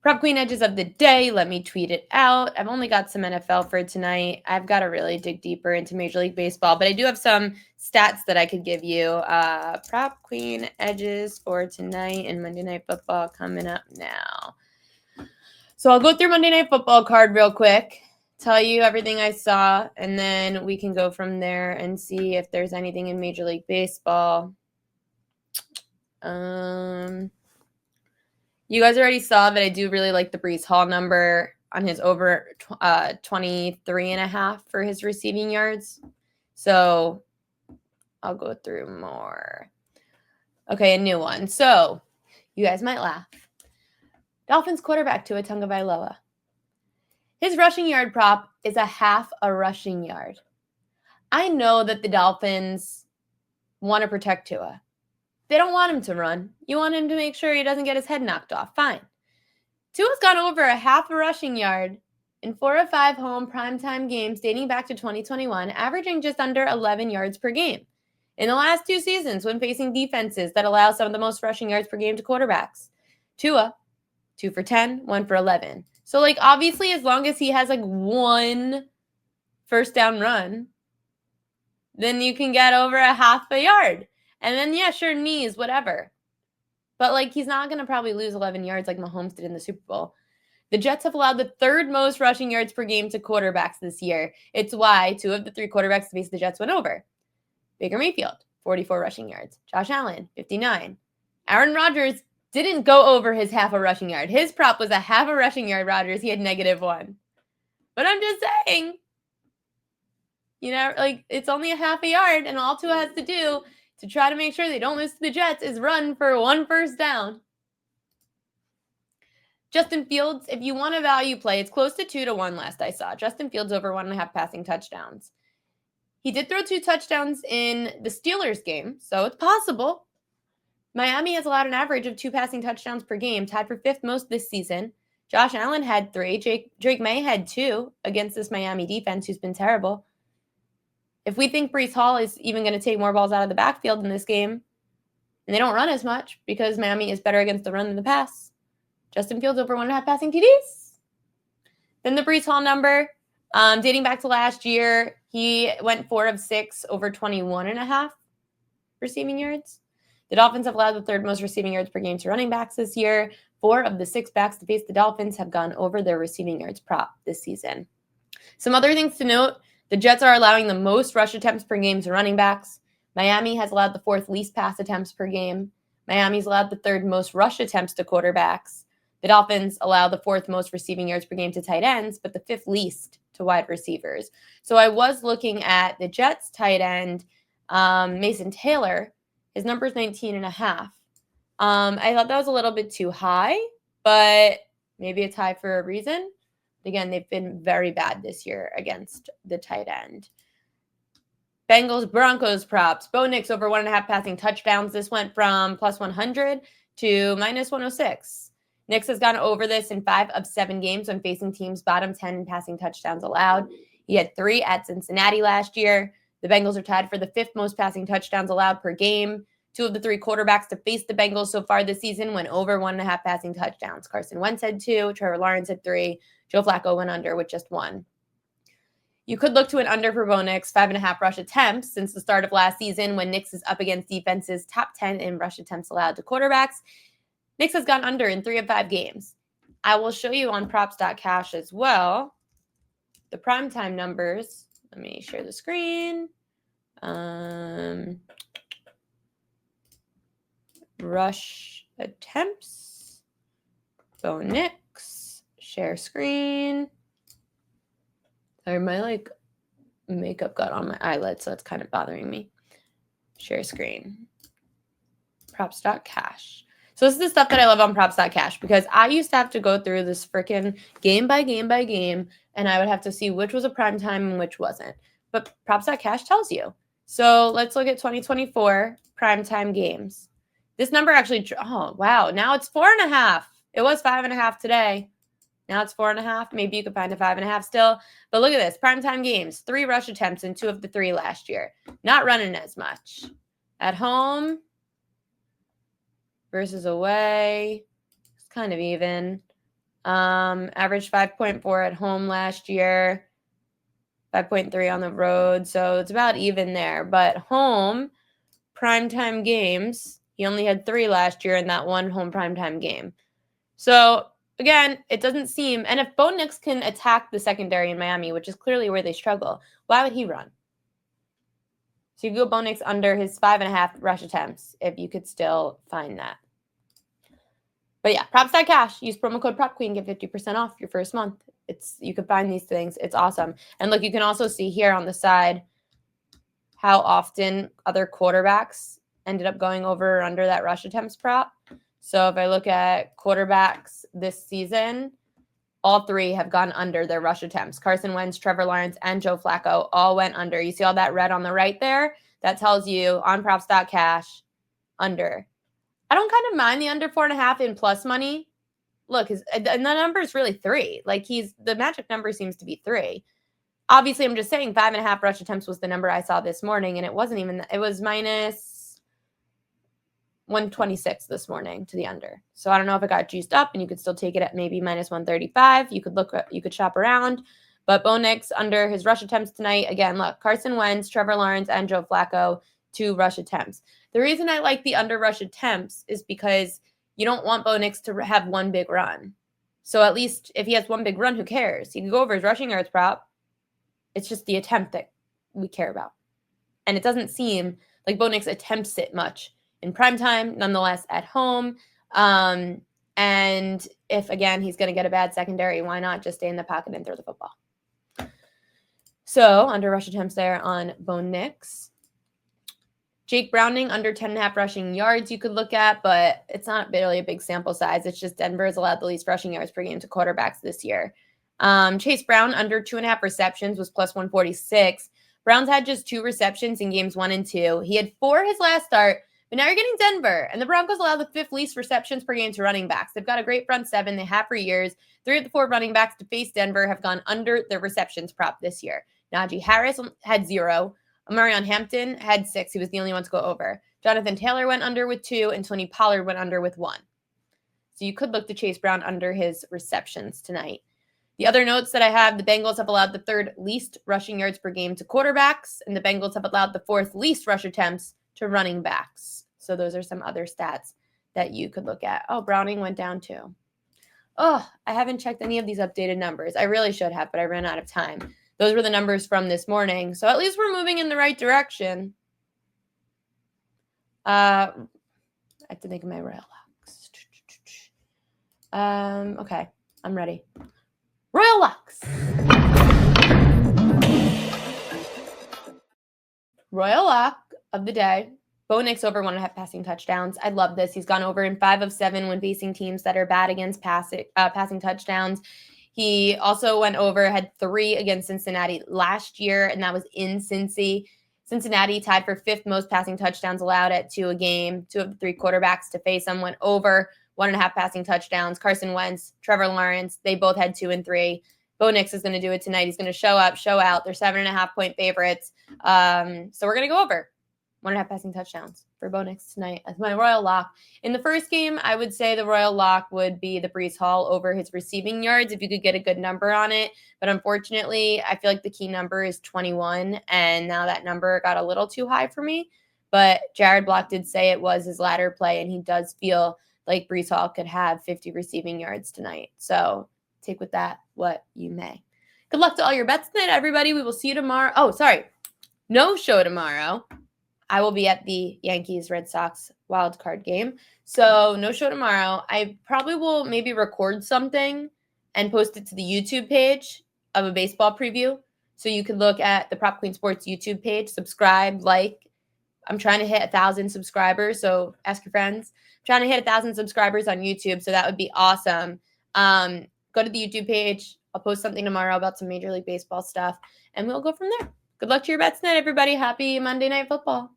Prop Queen edges of the day. Let me tweet it out. I've only got some NFL for tonight. I've got to really dig deeper into Major League Baseball, but I do have some stats that I could give you. Prop Queen edges for tonight and Monday Night Football coming up now. So I'll go through Monday Night Football card real quick, tell you everything I saw, and then we can go from there and see if there's anything in Major League Baseball. You guys already saw that I do really like the Breece Hall number on his over 23.5 for his receiving yards. So I'll go through more. Okay, a new one. So you guys might laugh. Dolphins quarterback Tua Tagovailoa. His rushing yard prop is a half a rushing yard. I know that the Dolphins want to protect Tua. They don't want him to run. You want him to make sure he doesn't get his head knocked off. Fine. Tua's gone over a half a rushing yard in 4 of 5 home primetime games dating back to 2021, averaging just under 11 yards per game. In the last 2 seasons, when facing defenses that allow some of the most rushing yards per game to quarterbacks, Tua, 2 for 10, 1 for 11. So, obviously, as long as he has, one first down run, then you can get over a half a yard. And then, yeah, sure, knees, whatever. But, he's not going to probably lose 11 yards like Mahomes did in the Super Bowl. The Jets have allowed the 3rd most rushing yards per game to quarterbacks this year. It's why 2 of the 3 quarterbacks to face the Jets went over. Baker Mayfield, 44 rushing yards. Josh Allen, 59. Aaron Rodgers didn't go over his half a rushing yard. His prop was a half a rushing yard, Rodgers. He had -1. But I'm just saying, it's only a half a yard, and all Tua has to do to try to make sure they don't lose to the Jets is run for 1 first down. Justin Fields, if you want a value play, it's close to 2-1 last I saw. Justin Fields over 1.5 passing touchdowns. He did throw 2 touchdowns in the Steelers game, so it's possible. Miami has allowed an average of 2 passing touchdowns per game, tied for 5th most this season. Josh Allen had 3. Drake May had 2 against this Miami defense, who's been terrible. If we think Breece Hall is even going to take more balls out of the backfield in this game, and they don't run as much because Miami is better against the run than the pass, Justin Fields over 1.5 passing TDs. Then the Breece Hall number, dating back to last year, he went 4 of 6 over 21.5 receiving yards. The Dolphins have allowed the 3rd most receiving yards per game to running backs this year. 4 of the 6 backs to face the Dolphins have gone over their receiving yards prop this season. Some other things to note. The Jets are allowing the most rush attempts per game to running backs. Miami has allowed the 4th least pass attempts per game. Miami's allowed the 3rd most rush attempts to quarterbacks. The Dolphins allow the 4th most receiving yards per game to tight ends, but the 5th least to wide receivers. So I was looking at the Jets tight end, Mason Taylor. His number is 19.5. I thought that was a little bit too high, but maybe it's high for a reason. Again, they've been very bad this year against the tight end. Bengals, Broncos props. Bo Nix over 1.5 passing touchdowns. This went from +100 to -106. Nix has gone over this in 5 of 7 games when facing teams bottom 10 in passing touchdowns allowed. He had 3 at Cincinnati last year. The Bengals are tied for the 5th most passing touchdowns allowed per game. 2 of the 3 quarterbacks to face the Bengals so far this season went over 1.5 passing touchdowns. Carson Wentz had 2. Trevor Lawrence had 3. Joe Flacco went under with just 1. You could look to an under for Bo Nix, 5.5 rush attempts since the start of last season when Nix is up against defenses top 10 in rush attempts allowed to quarterbacks. Nix has gone under in 3 of 5 games. I will show you on props.cash as well the primetime numbers. Let me share the screen. Rush attempts. Bo Nix. Share screen. Sorry, my makeup got on my eyelid, so it's kind of bothering me. Share screen. Props.cash. So this is the stuff that I love on props.cash because I used to have to go through this freaking game by game by game, and I would have to see which was a prime time and which wasn't. But props.cash tells you. So let's look at 2024 primetime games. This number actually, oh, wow. Now it's 4.5. It was 5.5 today. Now it's 4.5. Maybe you could find a 5.5 still. But look at this. Primetime games. 3 rush attempts in 2 of the 3 last year. Not running as much. At home versus away. It's kind of even. Averaged 5.4 at home last year, 5.3 on the road. So it's about even there. But home, primetime games, he only had 3 last year in that one home primetime game. So again, it doesn't seem, and if Bo Nix can attack the secondary in Miami, which is clearly where they struggle, why would he run? So you go Bo Nix under his 5.5 rush attempts if you could still find that. But yeah, props.cash. Use promo code Prop Queen, get 50% off your first month. You could find these things. It's awesome. And look, you can also see here on the side how often other quarterbacks ended up going over or under that rush attempts prop. So if I look at quarterbacks this season, all 3 have gone under their rush attempts. Carson Wentz, Trevor Lawrence, and Joe Flacco all went under. You see all that red on the right there? That tells you on props.cash, under. I don't kind of mind the under 4.5 in plus money. Look, and the number is really 3. Like the magic number seems to be 3. Obviously, I'm just saying 5.5 rush attempts was the number I saw this morning, and it wasn't even, it was minus 126 this morning to the under. So I don't know if it got juiced up, and you could still take it at maybe minus 135. You could shop around. But Bo Nix under his rush attempts tonight. Again, look, Carson Wentz, Trevor Lawrence, and Joe Flacco, 2 rush attempts. The reason I like the under rush attempts is because you don't want Bo Nix to have one big run. So at least if he has one big run, who cares? He can go over his rushing yards prop. It's just the attempt that we care about. And it doesn't seem like Bo Nix attempts it much in primetime, nonetheless at home. And if, again, he's going to get a bad secondary, why not just stay in the pocket and throw the football? So under rush attempts there on Bo Nix. Jake Browning under 10.5 rushing yards you could look at, but it's not really a big sample size. It's just Denver has allowed the least rushing yards per game to quarterbacks this year. Chase Brown under 2.5 receptions was plus 146. Browns had just 2 receptions in games 1 and 2. He had 4 his last start, but now you're getting Denver, and the Broncos allow the 5th least receptions per game to running backs. They've got a great front 7. They have for years. 3 of the 4 running backs to face Denver have gone under their receptions prop this year. Najee Harris had 0. Amarion Hampton had 6. He was the only one to go over. Jonathan Taylor went under with 2, and Tony Pollard went under with 1. So you could look to Chase Brown under his receptions tonight. The other notes that I have, the Bengals have allowed the 3rd least rushing yards per game to quarterbacks, and the Bengals have allowed the 4th least rush attempts to running backs. So those are some other stats that you could look at. Oh, Browning went down too. Oh, I haven't checked any of these updated numbers. I really should have, but I ran out of time. Those were the numbers from this morning. So at least we're moving in the right direction. I have to think of my Royal Locks. Okay, I'm ready. Royal Locks. Royal Lock of the day. Bo Nix over 1.5 passing touchdowns. I love this. He's gone over in 5 of 7 when facing teams that are bad against passing touchdowns. He also went over, had 3 against Cincinnati last year, and that was in Cincy. Cincinnati tied for 5th most passing touchdowns allowed at 2 a game. 2 of the 3 quarterbacks to face him went over 1.5 passing touchdowns. Carson Wentz, Trevor Lawrence, they both had 2 and 3. Bo Nix is going to do it tonight. He's going to show up, show out. They're 7.5 point favorites. So we're going to go over 1.5 passing touchdowns for Bo Nix tonight as my Royal Lock. In the first game, I would say the Royal Lock would be the Breece Hall over his receiving yards if you could get a good number on it. But unfortunately, I feel like the key number is 21, and now that number got a little too high for me. But Jared Block did say it was his ladder play, and he does feel like Breece Hall could have 50 receiving yards tonight. So take with that what you may. Good luck to all your bets tonight, everybody. We will see you tomorrow. Oh, sorry. No show tomorrow. I will be at the Yankees-Red Sox wild card game. So no show tomorrow. I probably will maybe record something and post it to the YouTube page of a baseball preview. So you can look at the Prop Queen Sports YouTube page, subscribe, like. I'm trying to hit 1,000 subscribers, so ask your friends. I'm trying to hit 1,000 subscribers on YouTube, so that would be awesome. Go to the YouTube page. I'll post something tomorrow about some Major League Baseball stuff, and we'll go from there. Good luck to your bets tonight, everybody. Happy Monday Night Football.